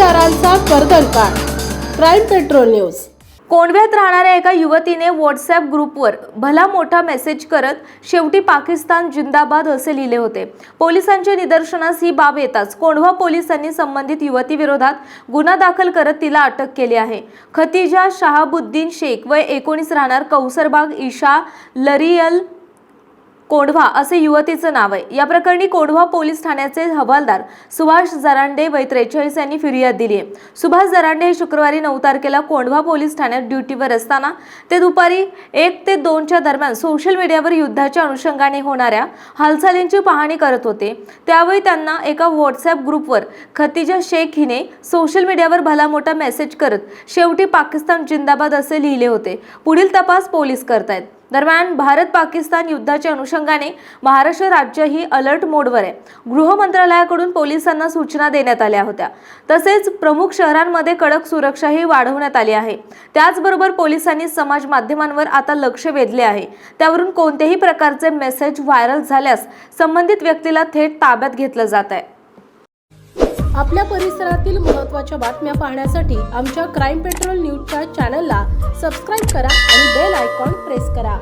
गुन्हेगारांचा कर्दनकाळ। Crime Patrol news. कोंढव्यात राहणाऱ्या एका युवतीने व्हॉट्सॲप ग्रुपवर भला मोठा मेसेज करत शेवटी पाकिस्तान जिंदाबाद असे लिहिले होते। पोलिसांच्या निदर्शनास ही बाब येताच कोंढवा पोलिसांनी संबंधित युवतीविरोधात गुन्हा दाखल करत तिला अटक केली आहे। खतीजा शहाबुद्दीन शेख वय 19 राहणार कौसरबाग ईशा लरियल कोंढवा असे युवतीचे नाव आहे। या प्रकरणी कोंढवा पोलीस ठाण्याचे हवालदार सुभाष जरांडे वय 43 यांनी फिर्याद दिली आहे। सुभाष जरांडे हे शुक्रवारी 9 तारखेला कोंढवा पोलीस ठाण्यात ड्युटीवर असताना ते दुपारी 1 ते 2 च्या दरम्यान सोशल मीडियावर युद्धाच्या अनुषंगाने होणाऱ्या हालचालींची पाहणी करत होते। त्यावेळी त्यांना एका व्हॉट्सॲप ग्रुपवर खतीजा शेख हिने सोशल मीडियावर भला मोठा मेसेज करत शेवटी पाकिस्तान जिंदाबाद असे लिहिले होते। पुढील तपास पोलीस करतायत। दरम्यान भारत पाकिस्तान युद्धाच्या अनुषंगाने महाराष्ट्र राज्यही अलर्ट मोडवर आहे। गृह मंत्रालयाकडून पोलिसांना सूचना देण्यात आल्या होत्या। तसेच प्रमुख शहरांमध्ये कडक सुरक्षाही वाढवण्यात आली आहे। त्याचबरोबर पोलिसांनी समाज माध्यमांवर आता लक्ष वेधले आहे। त्यावरून कोणत्याही प्रकारचे मेसेज व्हायरल झाल्यास संबंधित व्यक्तीला थेट ताब्यात घेतलं जात आहे। आपल्या परिसरातील महत्त्वाच्या बातम्या पाहण्यासाठी आमच्या क्राईम पेट्रोल न्यूजच्या चॅनलला सबस्क्राईब करा आणि बेल आयकॉन प्रेस करा।